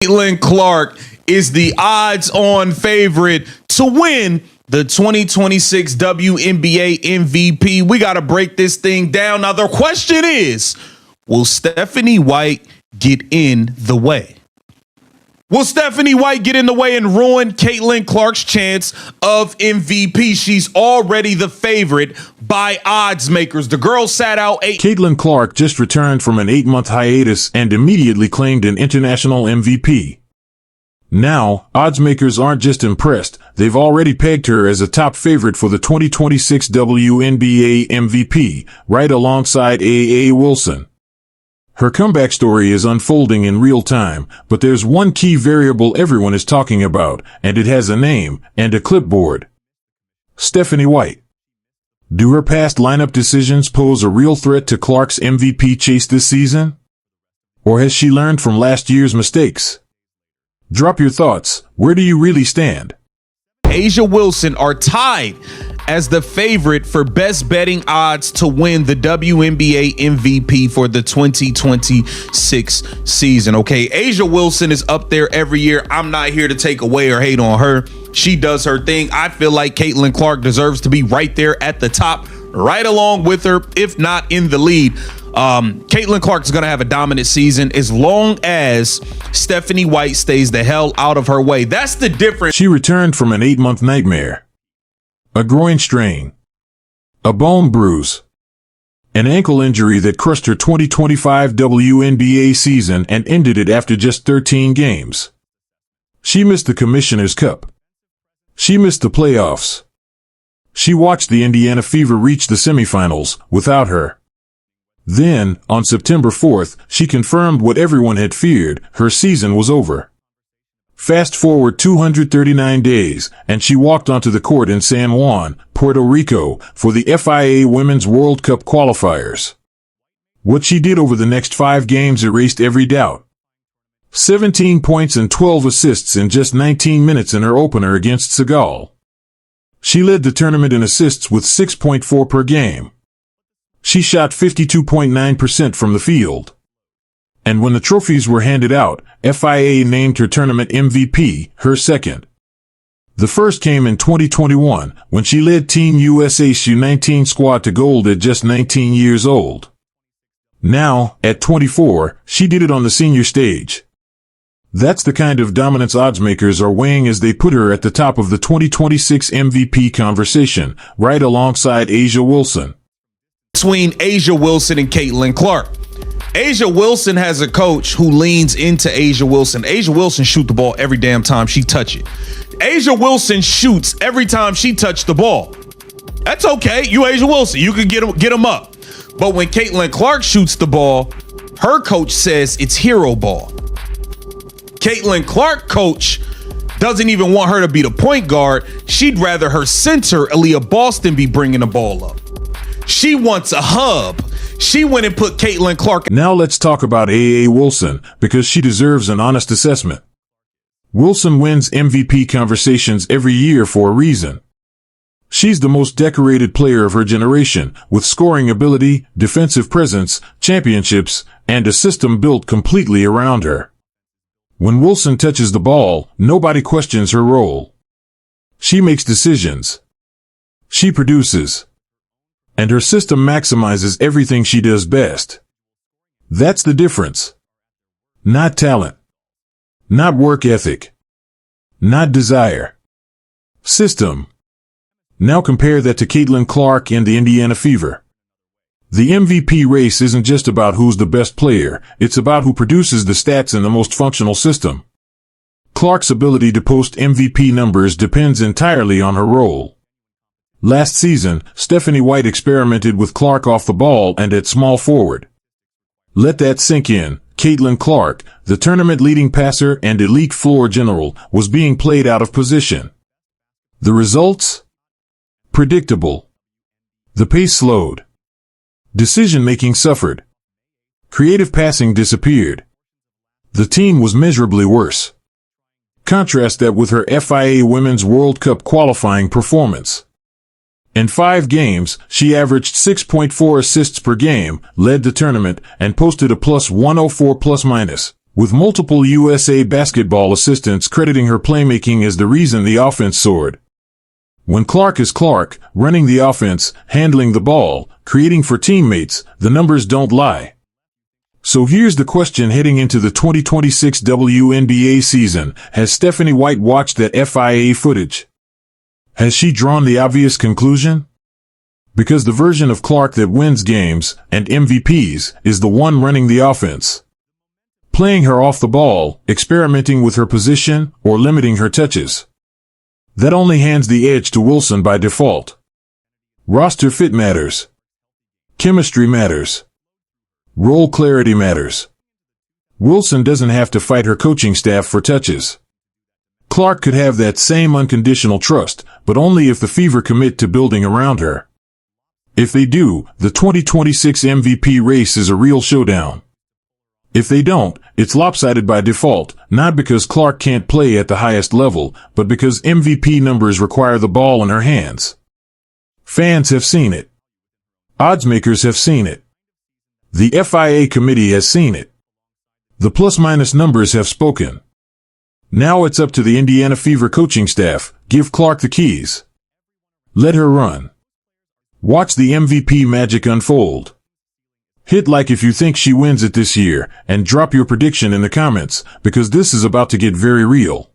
Caitlin Clark is the odds-on favorite to win the 2026 WNBA MVP. We got to break this thing down. Now, the question is, will Stephanie White get in the way? Will Stephanie White get in the way and ruin Caitlin Clark's chance of MVP? She's already the favorite by odds makers. The girl sat out 8. Caitlin Clark just returned from an 8-month hiatus and immediately claimed an international MVP. Now, odds makers aren't just impressed, they've already pegged her as a top favorite for the 2026 WNBA MVP, right alongside A.A. Wilson. Her comeback story is unfolding in real time, but there's one key variable everyone is talking about, and it has a name and a clipboard. Stephanie White. Do her past lineup decisions pose a real threat to Clark's MVP chase this season? Or has she learned from last year's mistakes? Drop your thoughts. Where do you really stand? A'ja Wilson are tied as the favorite for best betting odds to win the WNBA MVP for the 2026 season. Okay, A'ja Wilson is up there every year. I'm not here to take away or hate on her. She does her thing. I feel like Caitlin Clark deserves to be right there at the top, right along with her, if not in the lead. Caitlin Clark is going to have a dominant season as long as Stephanie White stays the hell out of her way. That's the difference. She returned from an 8-month nightmare. A groin strain. A bone bruise. An ankle injury that crushed her 2025 WNBA season and ended it after just 13 games. She missed the Commissioner's Cup. She missed the playoffs. She watched the Indiana Fever reach the semifinals without her. Then, on September 4th, she confirmed what everyone had feared: her season was over. Fast forward 239 days, and she walked onto the court in San Juan, Puerto Rico, for the FIA Women's World Cup qualifiers. What she did over the next 5 games erased every doubt. 17 points and 12 assists in just 19 minutes in her opener against Senegal. She led the tournament in assists with 6.4 per game. She shot 52.9% from the field. And when the trophies were handed out, FIA named her tournament MVP, her second. The first came in 2021, when she led Team USA's U19 squad to gold at just 19 years old. Now, at 24, she did it on the senior stage. That's the kind of dominance odds makers are weighing as they put her at the top of the 2026 MVP conversation, right alongside A'ja Wilson. Between A'ja Wilson and Caitlin Clark. A'ja Wilson has a coach who leans into A'ja Wilson. A'ja Wilson shoots the ball every damn time she touch it. A'ja Wilson shoots every time she touch the ball. That's okay. You A'ja Wilson. You can get him up. But when Caitlin Clark shoots the ball, her coach says it's hero ball. Caitlin Clark coach doesn't even want her to be the point guard. She'd rather her center, Aaliyah Boston, be bringing the ball up. She wants a hub. She went and put Caitlin Clark. Now let's talk about A.A. Wilson, because she deserves an honest assessment. Wilson wins MVP conversations every year for a reason. She's the most decorated player of her generation, with scoring ability, defensive presence, championships, and a system built completely around her. When Wilson touches the ball, nobody questions her role. She makes decisions. She produces. And her system maximizes everything she does best. That's the difference. Not talent. Not work ethic. Not desire. System. Now compare that to Caitlin Clark and the Indiana Fever. The MVP race isn't just about who's the best player, it's about who produces the stats in the most functional system. Clark's ability to post MVP numbers depends entirely on her role. Last season, Stephanie White experimented with Clark off the ball and at small forward. Let that sink in. Caitlin Clark, the tournament leading passer and elite floor general, was being played out of position. The results? Predictable. The pace slowed. Decision-making suffered. Creative passing disappeared. The team was measurably worse. Contrast that with her FIA Women's World Cup qualifying performance. In 5 games, she averaged 6.4 assists per game, led the tournament, and posted a +104 plus-minus. with multiple USA basketball assistants crediting her playmaking as the reason the offense soared. When Clark is Clark, running the offense, handling the ball, creating for teammates, the numbers don't lie. So here's the question heading into the 2026 WNBA season. Has Stephanie White watched that FIA footage? Has she drawn the obvious conclusion? Because the version of Clark that wins games and MVPs is the one running the offense. Playing her off the ball, experimenting with her position, or limiting her touches. That only hands the edge to Wilson by default. Roster fit matters. Chemistry matters. Role clarity matters. Wilson doesn't have to fight her coaching staff for touches. Clark could have that same unconditional trust, but only if the Fever commit to building around her. If they do, the 2026 MVP race is a real showdown. If they don't, it's lopsided by default, not because Clark can't play at the highest level, but because MVP numbers require the ball in her hands. Fans have seen it. Oddsmakers have seen it. The FIA committee has seen it. The plus-minus numbers have spoken. Now it's up to the Indiana Fever coaching staff. Give Clark the keys. Let her run. Watch the MVP magic unfold. Hit like if you think she wins it this year, and drop your prediction in the comments, because this is about to get very real.